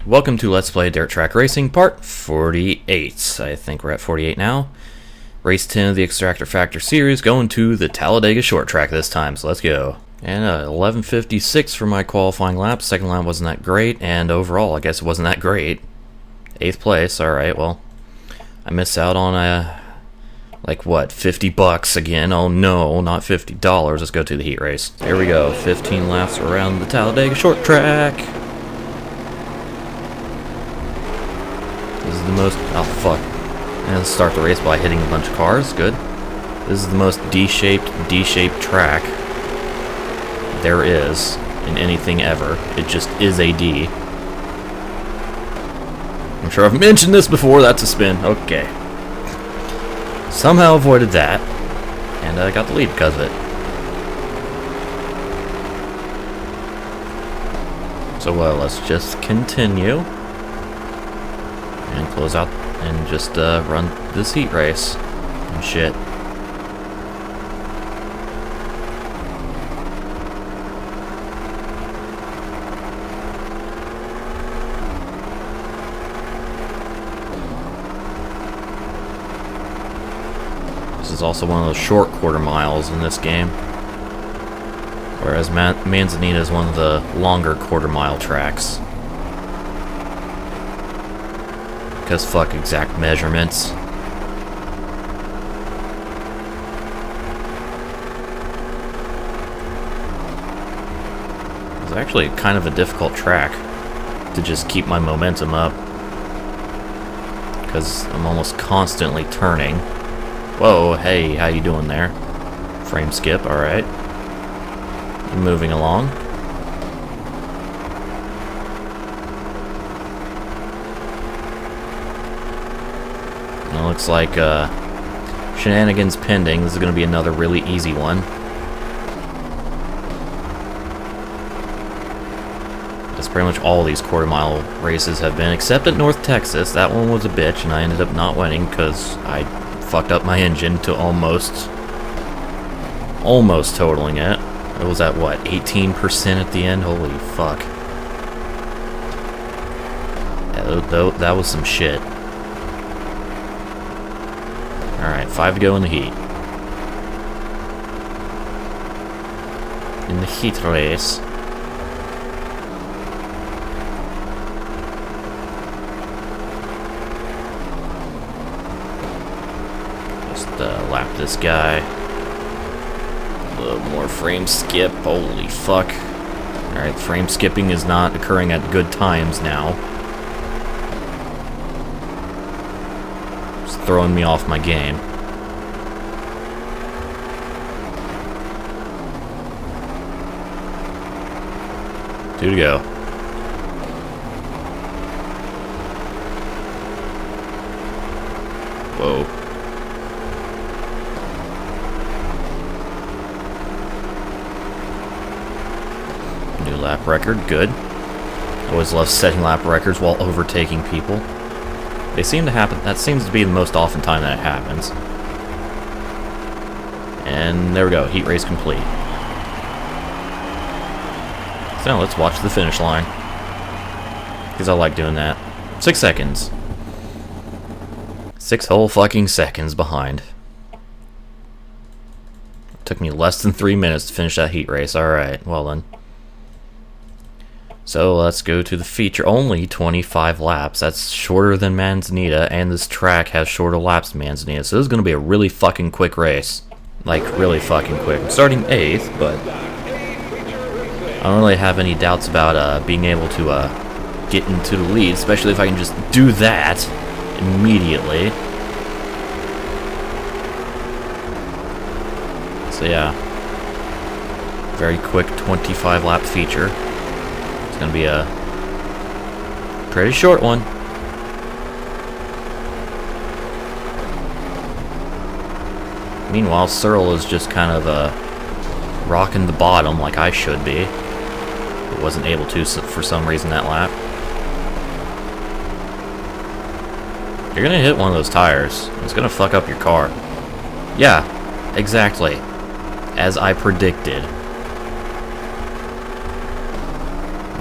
welcome to Let's Play Dirt Track Racing Part 48. I think we're at 48 now. Race 10 of the Extractor Factor series, going to the Talledega short track this time, so let's go. And 11:56 for my qualifying lap. Second lap wasn't that great, and overall I guess it wasn't that great. 8th place, alright, well, I missed out on like what, 50 bucks again? Oh no, not $50. Let's go to the heat race. Here we go, 15 laps around the Talledega short track. This is the most, oh fuck. And let's start the race by hitting a bunch of cars, good. This is the most D-shaped track there is in anything ever. It just is a D. I'm sure I've mentioned this before, that's a spin, okay. Somehow avoided that, and I got the lead because of it. So let's just continue and close out and just run this heat race and shit. This is also one of those short quarter miles in this game, whereas Manzanita is one of the longer quarter mile tracks. Because fuck exact measurements. It's actually kind of a difficult track to just keep my momentum up, because I'm almost constantly turning. Whoa, hey, how you doing there? Frame skip, alright. Moving along. It looks like shenanigans pending. This is going to be another really easy one. That's pretty much all these quarter mile races have been, except at North Texas. That one was a bitch, and I ended up not winning because I fucked up my engine to almost totaling it. It was at what, 18% at the end? Holy fuck. Yeah, that was some shit. Alright, 5 to go in the heat. In the heat race. Just lap this guy. A little more frame skip. Holy fuck. Alright, frame skipping is not occurring at good times now. Throwing me off my game. 2 to go. Whoa. New lap record, good. Always love setting lap records while overtaking people. They seem to happen. That seems to be the most often time that it happens. And there we go. Heat race complete. So now let's watch the finish line, because I like doing that. 6 seconds. 6 whole fucking seconds behind. It took me less than 3 minutes to finish that heat race. Alright, well then. So let's go to the feature. Only 25 laps. That's shorter than Manzanita, and this track has shorter laps than Manzanita. So this is going to be a really fucking quick race. Like, really fucking quick. I'm starting 8th, but I don't really have any doubts about being able to get into the lead, especially if I can just do that immediately. So yeah. Very quick 25 lap feature. Gonna be a pretty short one. Meanwhile, Searle is just kind of rocking the bottom like I should be. But wasn't able to for some reason that lap. You're gonna hit one of those tires. It's gonna fuck up your car. Yeah, exactly. As I predicted.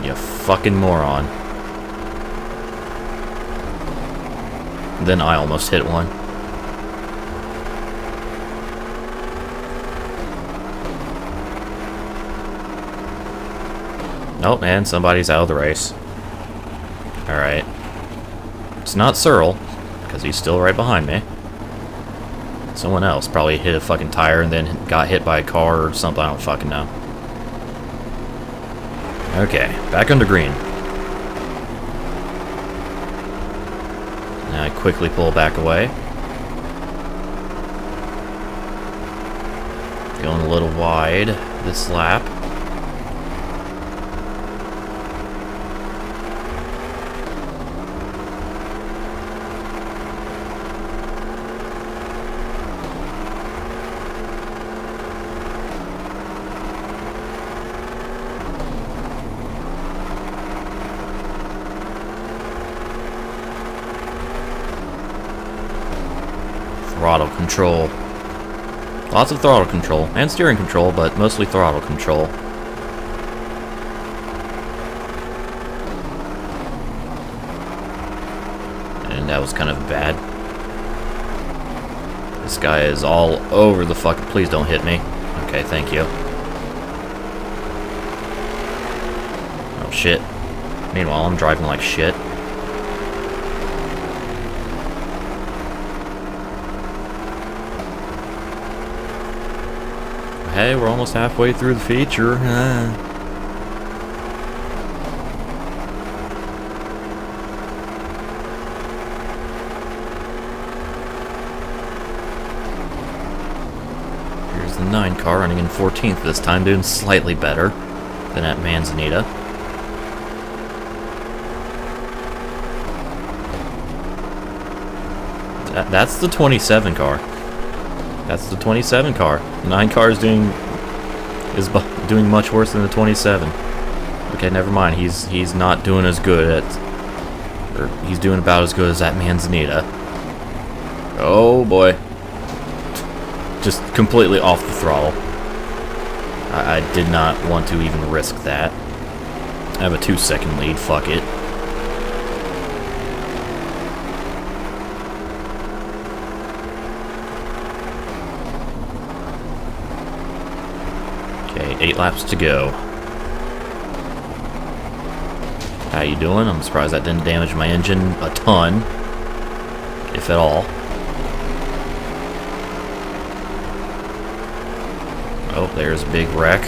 You fucking moron. Then I almost hit one. Nope, and somebody's out of the race. Alright. It's not Searle, because he's still right behind me. Someone else probably hit a fucking tire and then got hit by a car or something, I don't fucking know. Okay, back under green. Now I quickly pull back away. Going a little wide this lap. Throttle control. Lots of throttle control, and steering control, but mostly throttle control. And that was kind of bad. This guy is all over the fucking... Please don't hit me. Okay, thank you. Oh, shit. Meanwhile, I'm driving like shit. Hey, we're almost halfway through the feature. Here's the 9 car running in 14th this time, doing slightly better than at Manzanita. That's the 27 car. That's the 27 car. 9 car is doing much worse than the 27. Okay, never mind. He's not doing as good at, or he's doing about as good as that Manzanita. Oh boy, just completely off the throttle. I did not want to even risk that. I have a 2-second lead. Fuck it. Okay, 8 laps to go. How you doing? I'm surprised that didn't damage my engine a ton, if at all. Oh, there's a big wreck.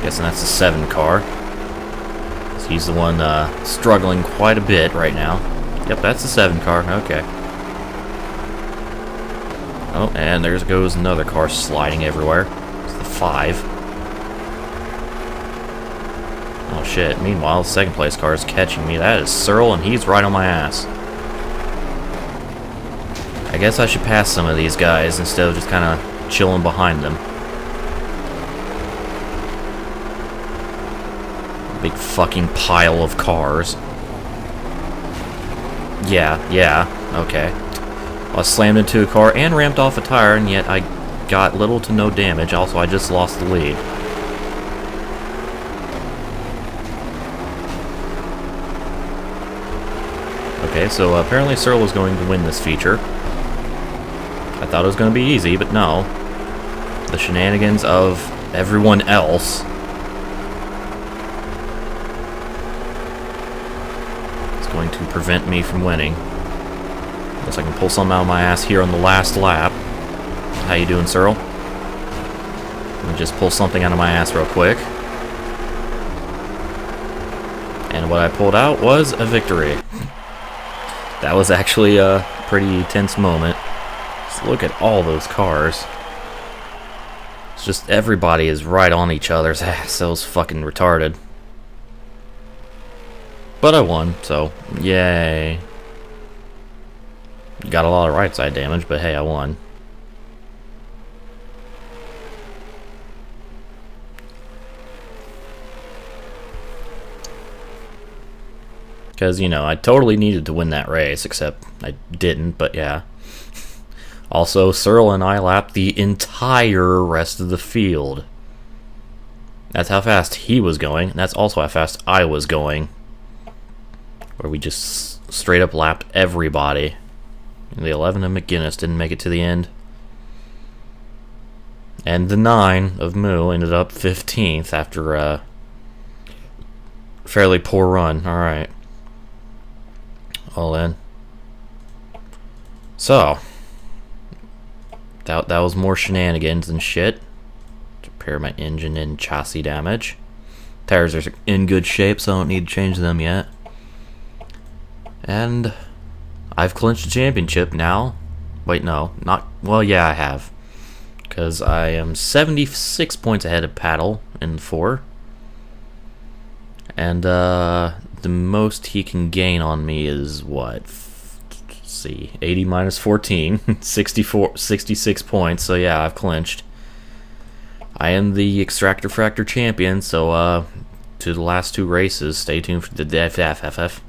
Guessing that's the 7 car. He's the one struggling quite a bit right now. Yep, that's the 7 car. Okay. Oh, and there goes another car sliding everywhere. It's the 5. Oh shit, meanwhile, the 2nd place car is catching me. That is Searle, and he's right on my ass. I guess I should pass some of these guys instead of just kind of chilling behind them. Big fucking pile of cars. Yeah, okay. I slammed into a car and ramped off a tire, and yet I got little to no damage. Also, I just lost the lead. Okay, so apparently Searle was going to win this feature. I thought it was going to be easy, but no. The shenanigans of everyone else is going to prevent me from winning. Unless I can pull something out of my ass here on the last lap. How you doing, Searle? Let me just pull something out of my ass real quick. And what I pulled out was a victory. That was actually a pretty tense moment. Just look at all those cars. It's just everybody is right on each other's ass. That was fucking retarded. But I won, so yay. Got a lot of right side damage, but hey, I won. Because, you know, I totally needed to win that race, except I didn't, but yeah. Also, Searle and I lapped the entire rest of the field. That's how fast he was going, and that's also how fast I was going. Where we just straight up lapped everybody. And the 11 of McGinnis didn't make it to the end. And the 9 of Moo ended up 15th after a fairly poor run. Alright. All in. So, that was more shenanigans than shit. Repair my engine and chassis damage. Tires are in good shape, so I don't need to change them yet. And I've clinched the championship now. Wait, no, not. Well, yeah, I have. Because I am 76 points ahead of Paddle in 4. And the most he can gain on me is what? Let's see, 80 minus 14, 66 points. So yeah, I've clinched. I am the Extractor Fractor champion, so to the last 2 races, stay tuned for the FFF.